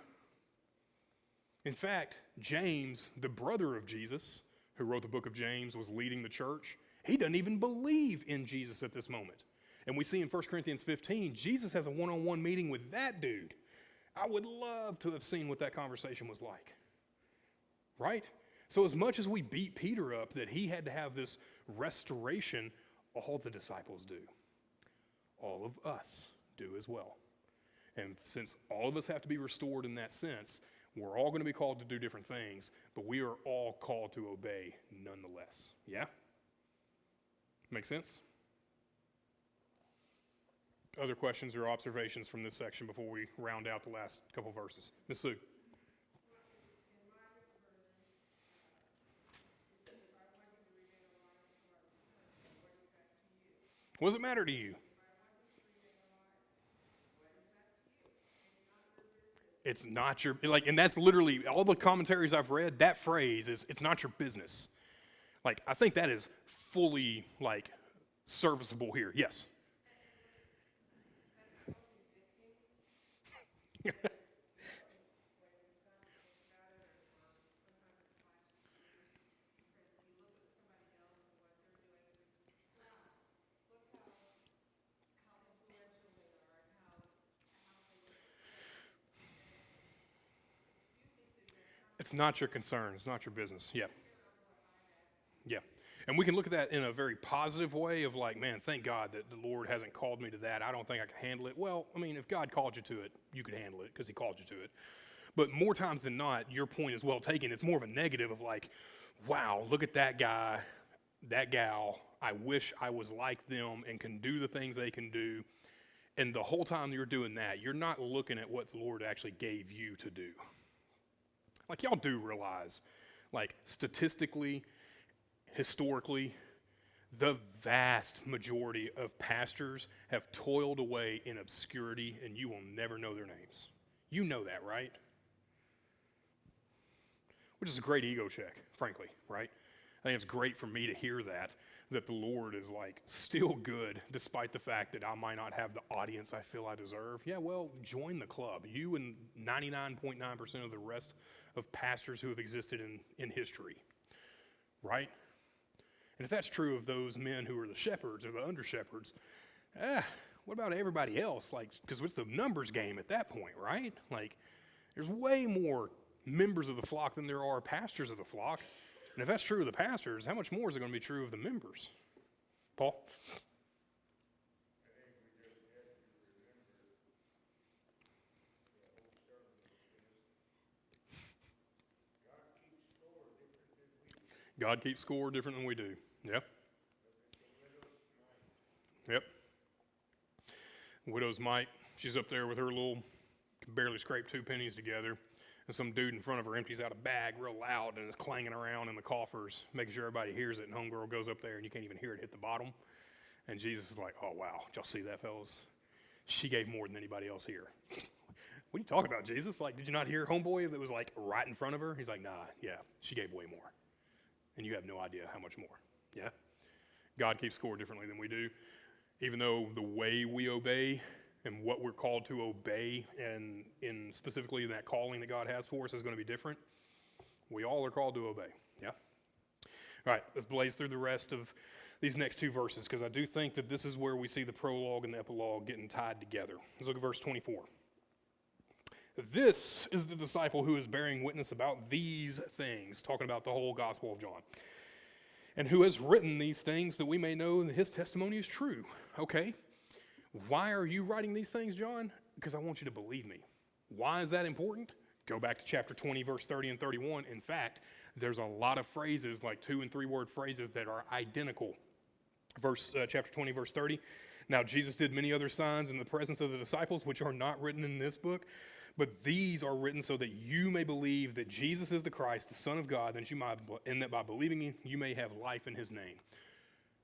In fact, James, the brother of Jesus, who wrote the book of James, was leading the church. He doesn't even believe in Jesus at this moment. And we see in 1 Corinthians 15, Jesus has a one-on-one meeting with that dude. I would love to have seen what that conversation was like. Right? So as much as we beat Peter up that he had to have this restoration, all the disciples do. All of us do as well. And since all of us have to be restored in that sense, we're all going to be called to do different things, but we are all called to obey nonetheless. Yeah? Make sense? Other questions or observations from this section before we round out the last couple verses? Ms. Sue. What does it matter to you? It's not your, and that's literally, all the commentaries I've read, that phrase is, it's not your business. I think that is fully, serviceable here. Yes? It's not your concern. It's not your business. Yeah. Yeah. And we can look at that in a very positive way of man, thank God that the Lord hasn't called me to that. I don't think I can handle it. Well, if God called you to it, you could handle it because he called you to it. But more times than not, your point is well taken. It's more of a negative of wow, look at that guy, that gal. I wish I was like them and can do the things they can do. And the whole time you're doing that, you're not looking at what the Lord actually gave you to do. Y'all do realize, statistically, historically, the vast majority of pastors have toiled away in obscurity and you will never know their names. You know that, right? Which is a great ego check, frankly, right? I think it's great for me to hear that the Lord is still good despite the fact that I might not have the audience I feel I deserve. Yeah, well, join the club. You and 99.9% of the rest of pastors who have existed in history, right? And if that's true of those men who are the shepherds or the under-shepherds, what about everybody else? Because it's the numbers game at that point, right? There's way more members of the flock than there are pastors of the flock. And if that's true of the pastors, how much more is it going to be true of the members? Paul? God keeps score different than we do. Yep. Yep. Widow's mite. She's up there with her little, barely scrape 2 pennies together. And some dude in front of her empties out a bag real loud and is clanging around in the coffers, making sure everybody hears it. And homegirl goes up there and you can't even hear it hit the bottom. And Jesus is like, oh, wow. Did y'all see that, fellas? She gave more than anybody else here. What are you talking about, Jesus? Did you not hear homeboy that was right in front of her? He's like, nah, yeah, she gave way more. And you have no idea how much more. Yeah? God keeps score differently than we do. Even though the way we obey and what we're called to obey and in specifically in that calling that God has for us is going to be different, we all are called to obey. Yeah? All right, let's blaze through the rest of these next 2 verses because I do think that this is where we see the prologue and the epilogue getting tied together. Let's look at verse 24. This is the disciple who is bearing witness about these things, talking about the whole Gospel of John, and who has written these things that we may know that his testimony is true. Okay, why are you writing these things, John? Because I want you to believe me. Why is that important? Go back to chapter 20, verse 30 and 31. In fact, there's a lot of phrases, 2 and 3 word phrases that are identical Chapter 20, verse 30. Now Jesus did many other signs in the presence of the disciples, which are not written in this book, but these are written so that you may believe that Jesus is the Christ, the Son of God, and that by believing you may have life in his name.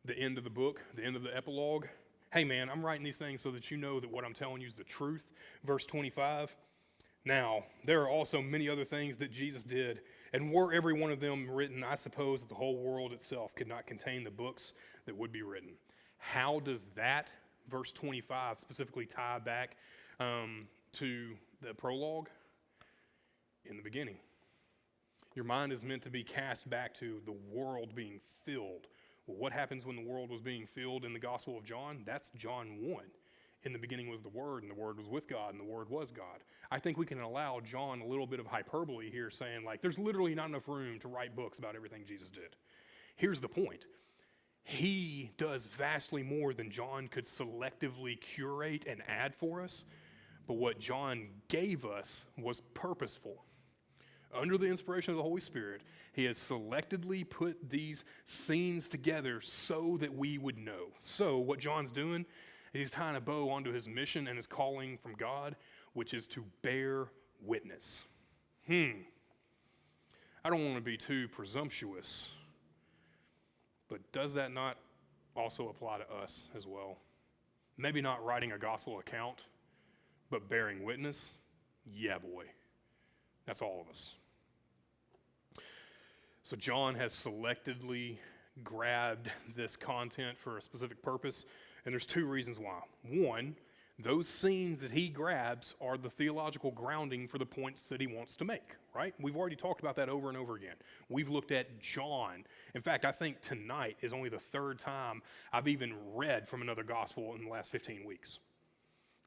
The end of the book, the end of the epilogue. Hey man, I'm writing these things so that you know that what I'm telling you is the truth. Verse 25. Now, there are also many other things that Jesus did, and were every one of them written, I suppose that the whole world itself could not contain the books that would be written. How does that, verse 25, specifically tie back to the prologue? In the beginning. Your mind is meant to be cast back to the world being filled. Well, what happens when the world was being filled in the Gospel of John? That's John 1. In the beginning was the Word, and the Word was with God, and the Word was God. I think we can allow John a little bit of hyperbole here, saying like there's literally not enough room to write books about everything Jesus did. Here's the point. He does vastly more than John could selectively curate and add for us, but what John gave us was purposeful. Under the inspiration of the Holy Spirit, he has selectively put these scenes together so that we would know. So what John's doing, he's tying a bow onto his mission and his calling from God, which is to bear witness. I don't want to be too presumptuous, but does that not also apply to us as well? Maybe not writing a gospel account, but bearing witness? Yeah, boy. That's all of us. So John has selectively grabbed this content for a specific purpose. And there's two reasons why. One, those scenes that he grabs are the theological grounding for the points that he wants to make, right? We've already talked about that over and over again. We've looked at John. In fact, I think tonight is only the third time I've even read from another gospel in the last 15 weeks,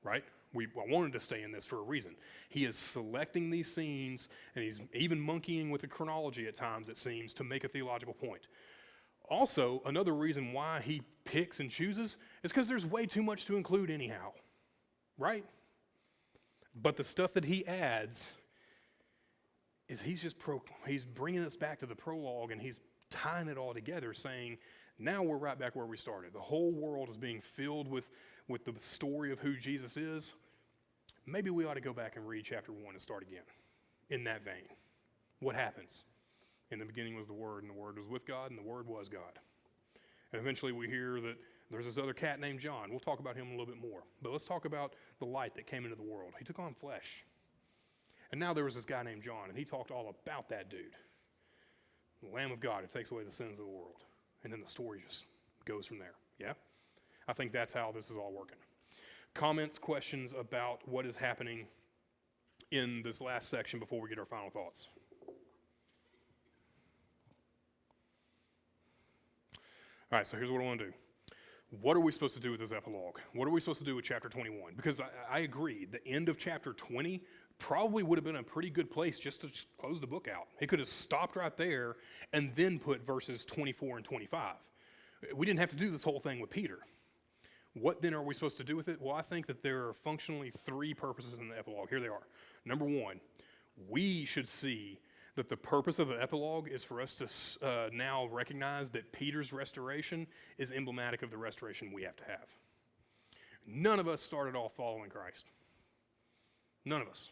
right? I wanted to stay in this for a reason. He is selecting these scenes, and he's even monkeying with the chronology at times, it seems, to make a theological point. Also, another reason why he picks and chooses is because there's way too much to include anyhow, right? But the stuff that he adds is he's bringing us back to the prologue, and he's tying it all together, saying, now we're right back where we started. The whole world is being filled with the story of who Jesus is. Maybe we ought to go back and read chapter 1 and start again in that vein. What happens? In the beginning was the Word, and the Word was with God, and the Word was God. And eventually we hear that there's this other cat named John. We'll talk about him a little bit more. But let's talk about the light that came into the world. He took on flesh. And now there was this guy named John, and he talked all about that dude. The Lamb of God who takes away the sins of the world. And then the story just goes from there. Yeah? I think that's how this is all working. Comments, questions about what is happening in this last section before we get our final thoughts? All right, so here's what I want to do. What are we supposed to do with this epilogue? What are we supposed to do with chapter 21? Because I agree, the end of chapter 20 probably would have been a pretty good place just to close the book out. He could have stopped right there and then put verses 24 and 25. We didn't have to do this whole thing with Peter. What then are we supposed to do with it? Well, I think that there are functionally three purposes in the epilogue. Here they are. Number one, we should see that the purpose of the epilogue is for us to now recognize that Peter's restoration is emblematic of the restoration we have to have. None of us started off following Christ. None of us.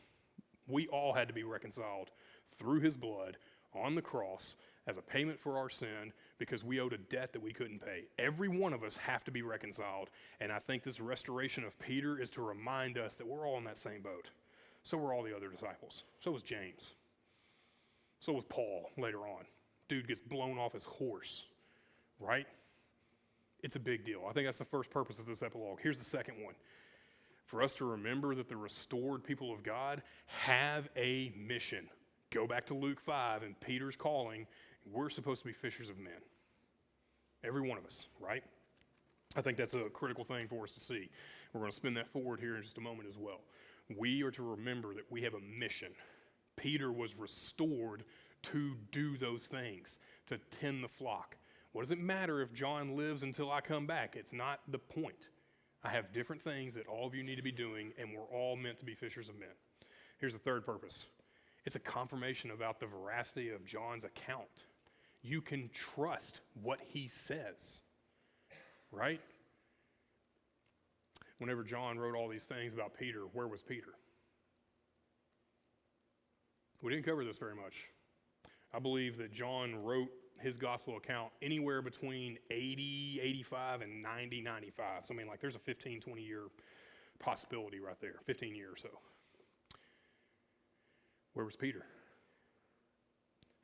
We all had to be reconciled through his blood on the cross as a payment for our sin because we owed a debt that we couldn't pay. Every one of us have to be reconciled, and I think this restoration of Peter is to remind us that we're all in that same boat. So were all the other disciples. So was James. So was Paul later on. Dude gets blown off his horse, right? It's a big deal. I think that's the first purpose of this epilogue. Here's the second one. For us to remember that the restored people of God have a mission. Go back to Luke 5 and Peter's calling. We're supposed to be fishers of men. Every one of us, right? I think that's a critical thing for us to see. We're going to spin that forward here in just a moment as well. We are to remember that we have a mission. Peter was restored to do those things, to tend the flock. What does it matter if John lives until I come back? It's not the point. I have different things that all of you need to be doing, and we're all meant to be fishers of men. Here's the third purpose. It's a confirmation about the veracity of John's account. You can trust what he says. right? Whenever John wrote all these things about Peter, where was Peter? We didn't cover this very much. I believe that John wrote his gospel account anywhere between 80, 85, and 90, 95. So, I mean, like, there's a 15, 20-year possibility right there, 15 years or so. Where was Peter?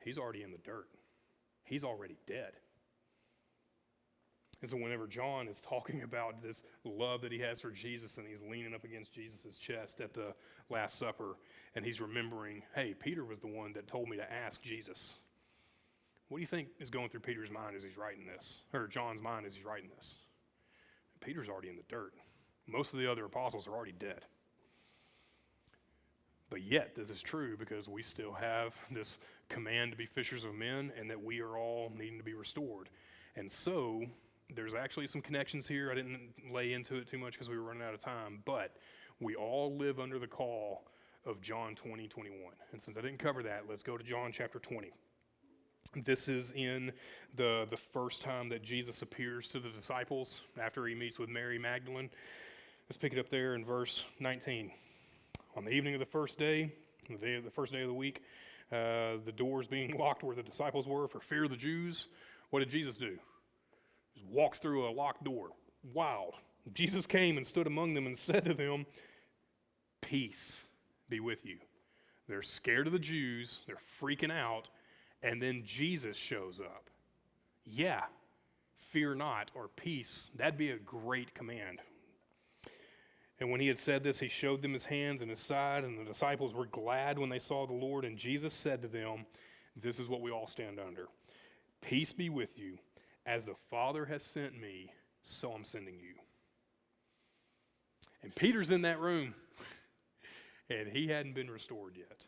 He's already in the dirt. He's already dead. And so whenever John is talking about this love that he has for Jesus, and he's leaning up against Jesus' chest at the Last Supper, and he's remembering, hey, Peter was the one that told me to ask Jesus. What do you think is going through Peter's mind as he's writing this? Or John's mind as he's writing this? Peter's already in the dirt. Most of the other apostles are already dead. But yet, this is true because we still have this command to be fishers of men, and that we are all needing to be restored. And so, there's actually some connections here. I didn't lay into it too much because we were running out of time, but we all live under the call of John 20:21. And since I didn't cover that, let's go to John chapter 20. This is in the first time that Jesus appears to the disciples after he meets with Mary Magdalene. Let's pick it up there in verse 19. On the evening of the first day, the first day of the week, the doors being locked where the disciples were for fear of the Jews, what did Jesus do? He just walks through a locked door. Wild. Jesus came and stood among them and said to them, peace be with you. They're scared of the Jews. They're freaking out. And then Jesus shows up. Yeah, fear not, or peace. That'd be a great command. And when he had said this, he showed them his hands and his side, and the disciples were glad when they saw the Lord. And Jesus said to them, this is what we all stand under. Peace be with you. As the Father has sent me, so I'm sending you. And Peter's in that room, and he hadn't been restored yet.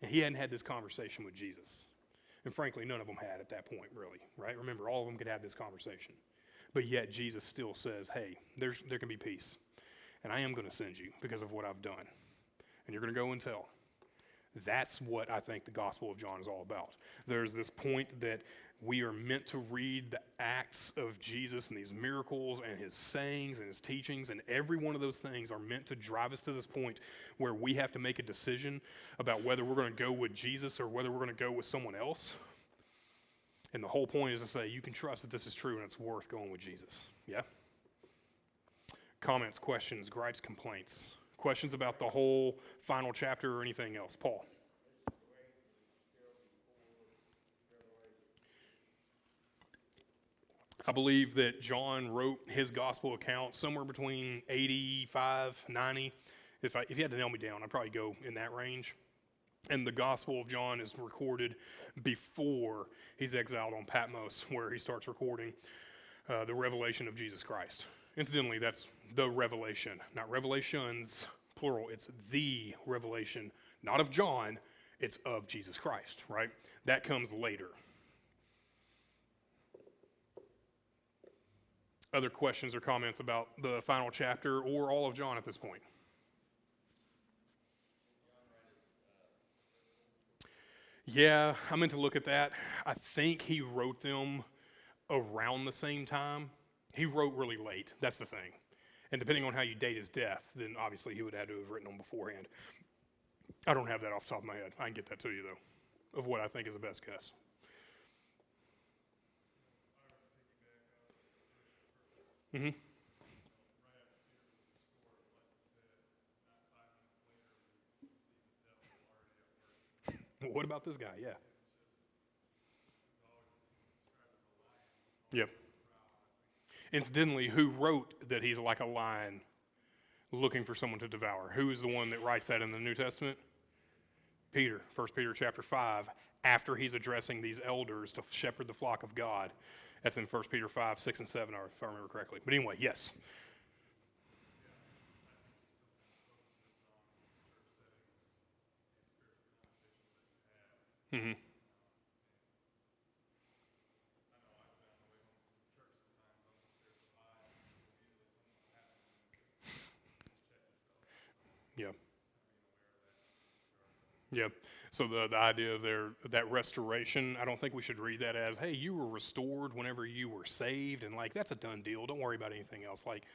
And he hadn't had this conversation with Jesus. And frankly, none of them had at that point, really, right? Remember, all of them could have this conversation. But yet Jesus still says, hey, there can be peace. And I am going to send you because of what I've done. And you're going to go and tell. That's what I think the Gospel of John is all about. There's this point that we are meant to read the acts of Jesus and these miracles and his sayings and his teachings, and every one of those things are meant to drive us to this point where we have to make a decision about whether we're going to go with Jesus or whether we're going to go with someone else. And the whole point is to say, you can trust that this is true and it's worth going with Jesus. Yeah? Comments, questions, gripes, complaints. Questions about the whole final chapter or anything else? Paul. I believe that John wrote his gospel account somewhere between 85, 90. If you had to nail me down, I'd probably go in that range. And the Gospel of John is recorded before he's exiled on Patmos, where he starts recording the revelation of Jesus Christ. Incidentally, that's the revelation, not revelations, plural. It's the revelation, not of John, it's of Jesus Christ, right? That comes later. Other questions or comments about the final chapter or all of John at this point? Yeah, I meant to look at that. I think he wrote them around the same time. He wrote really late. That's the thing. And depending on how you date his death, then obviously he would have had to have written them beforehand. I don't have that off the top of my head. I can get that to you, though, of what I think is the best guess. Mm-hmm. What about this guy? Yeah. Yep. Incidentally, who wrote that he's like a lion looking for someone to devour? Who is the one that writes that in the New Testament? Peter, 1 Peter chapter 5, after he's addressing these elders to shepherd the flock of God. That's in 1 Peter 5, 6, and 7, if I remember correctly. But anyway, yes. Mm-hmm. Yeah. Yep. So the idea of that restoration, I don't think we should read that as, hey, you were restored whenever you were saved, and like that's a done deal. Don't worry about anything else. Like,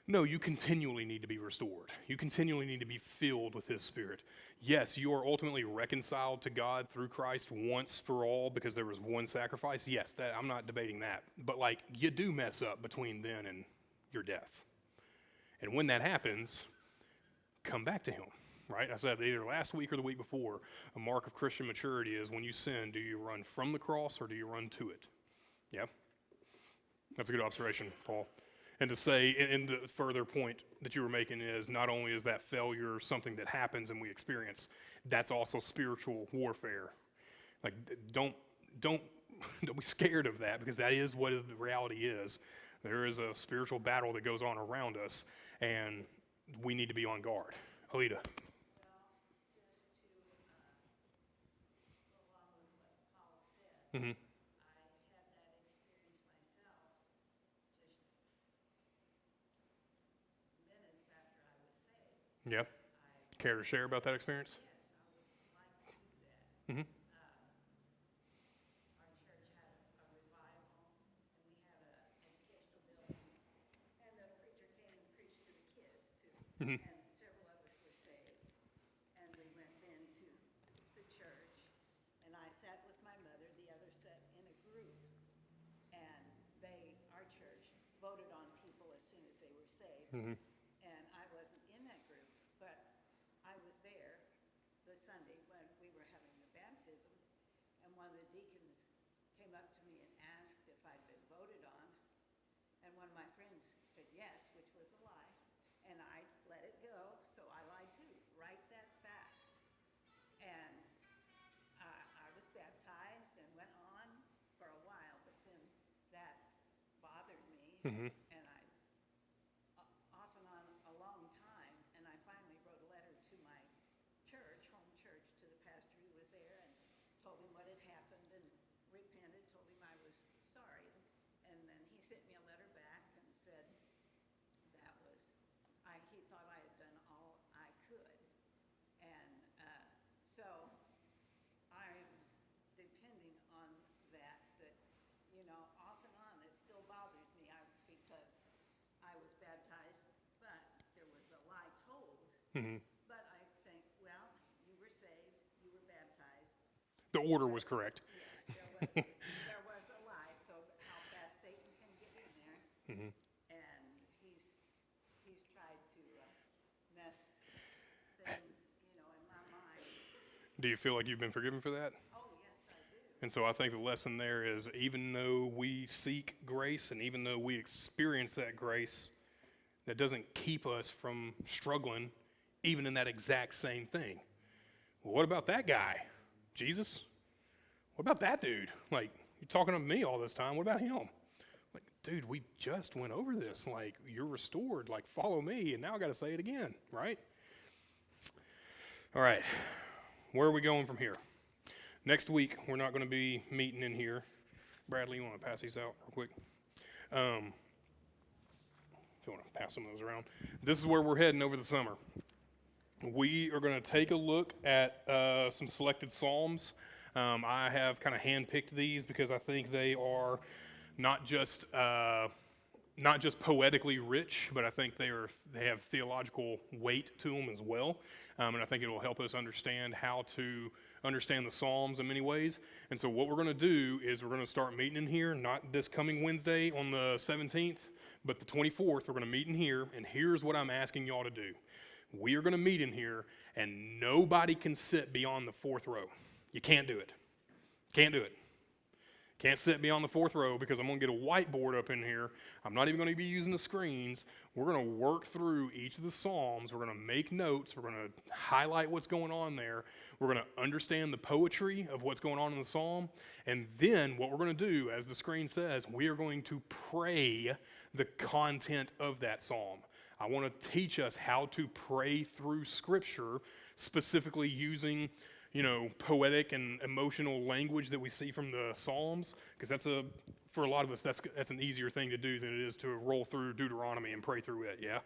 no, you continually need to be restored. You continually need to be filled with His Spirit. Yes, you are ultimately reconciled to God through Christ once for all because there was one sacrifice. Yes, that I'm not debating that. But like, you do mess up between then and your death. And when that happens, come back to Him. Right? I said either last week or the week before, a mark of Christian maturity is when you sin, do you run from the cross or do you run to it? Yeah? That's a good observation, Paul. And to say, in the further point that you were making is not only is that failure something that happens and we experience, that's also spiritual warfare. Like, don't be scared of that because that is what the reality is. There is a spiritual battle that goes on around us, and we need to be on guard. Alita. Mm-hmm. I had that experience myself just minutes after I was saved. Yeah. Care to share about that experience? Yes, I would like to do that. Mm-hmm. Our church had a revival, and we had an educational building, and the preacher came and preached to the kids, too. Mm-hmm. And several of us were saved. And we went into the church, and I sat with my mother, the other sat in a group, and our church, voted on people as soon as they were saved. Mm-hmm. And I wasn't in that group, but I was there the Sunday when we were having the baptism, and one of the deacons came up to me and asked if I'd been voted on, and one of my friends said yes, which was a lie, and I let it go, so I lied too, right that fast. And I was baptized and went on for a while, but then that bothered me, Mm-hmm. and off and on a long time, and I finally wrote a letter to my church, home church, to the pastor who was there, and told him what had happened, and repented, told him I was sorry, and then he sent me a letter back and said he thought I had done all I could, and so I'm depending on that, off and on, it still bothers me because I was baptized, but there was a lie told. Mm-hmm. But I think, well, you were saved, you were baptized. The order was correct. Yes, there was a lie, so how fast Satan can get in there. Mm-hmm. And he's tried to mess things, in my mind. Do you feel like you've been forgiven for that? Oh, yes, I do. And so I think the lesson there is even though we seek grace and even though we experience that grace, that doesn't keep us from struggling even in that exact same thing. Well, what about that guy? Jesus? What about that dude? Like, you're talking to me all this time. What about him? Like, dude, we just went over this. Like, you're restored. Like, follow me. And now I got to say it again, right? All right. Where are we going from here? Next week, we're not going to be meeting in here. Bradley, you want to pass these out real quick? If you want to pass some of those around. This is where we're heading over the summer. We are going to take a look at some selected Psalms. I have kind of handpicked these because I think they are not just poetically rich, but I think they have theological weight to them as well. And I think it will help us understand how to understand the Psalms in many ways. And so what we're going to do is we're going to start meeting in here, not this coming Wednesday on the 17th, but the 24th. We're going to meet in here, and here's what I'm asking y'all to do. We are going to meet in here, and nobody can sit beyond the fourth row. You can't do it. Can't do it. Can't sit beyond the fourth row because I'm going to get a whiteboard up in here. I'm not even going to be using the screens. We're going to work through each of the Psalms. We're going to make notes. We're going to highlight what's going on there. We're going to understand the poetry of what's going on in the Psalm. And then what we're going to do, as the screen says, we are going to pray the content of that Psalm. I want to teach us how to pray through Scripture, specifically using poetic and emotional language that we see from the Psalms, because for a lot of us, that's an easier thing to do than it is to roll through Deuteronomy and pray through it, yeah?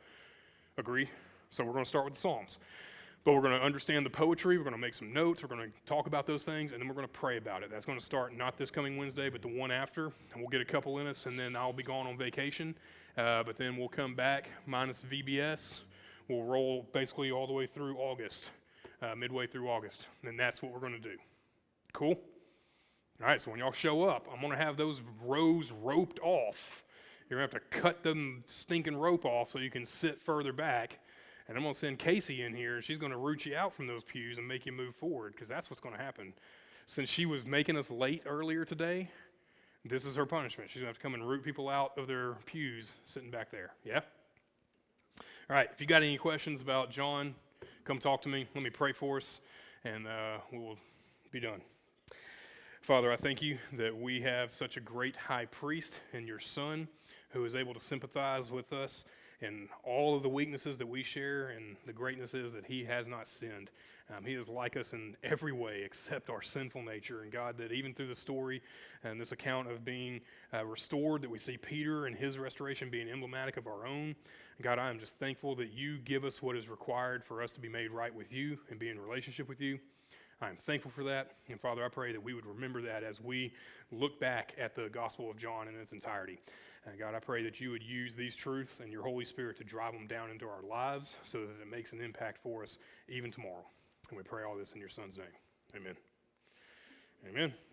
Agree? So we're going to start with the Psalms. But we're going to understand the poetry. We're going to make some notes. We're going to talk about those things, and then we're going to pray about it. That's going to start not this coming Wednesday, but the one after. And we'll get a couple in us, and then I'll be gone on vacation. But then we'll come back minus VBS. We'll roll basically all the way through August, midway through August. And that's what we're going to do. Cool? All right, so when y'all show up, I'm going to have those rows roped off. You're going to have to cut them stinking rope off so you can sit further back. And I'm going to send Casey in here, and she's going to root you out from those pews and make you move forward, because that's what's going to happen. Since she was making us late earlier today, this is her punishment. She's going to have to come and root people out of their pews sitting back there. Yeah? All right, if you got any questions about John, come talk to me. Let me pray for us, and we will be done. Father, I thank you that we have such a great high priest in your Son who is able to sympathize with us and all of the weaknesses that we share, and the greatness is that he has not sinned. He is like us in every way except our sinful nature. And God, that even through the story and this account of being restored, that we see Peter and his restoration being emblematic of our own. God, I am just thankful that you give us what is required for us to be made right with you and be in relationship with you. I am thankful for that. And Father, I pray that we would remember that as we look back at the Gospel of John in its entirety. God, I pray that you would use these truths and your Holy Spirit to drive them down into our lives so that it makes an impact for us even tomorrow. And we pray all this in your Son's name. Amen. Amen.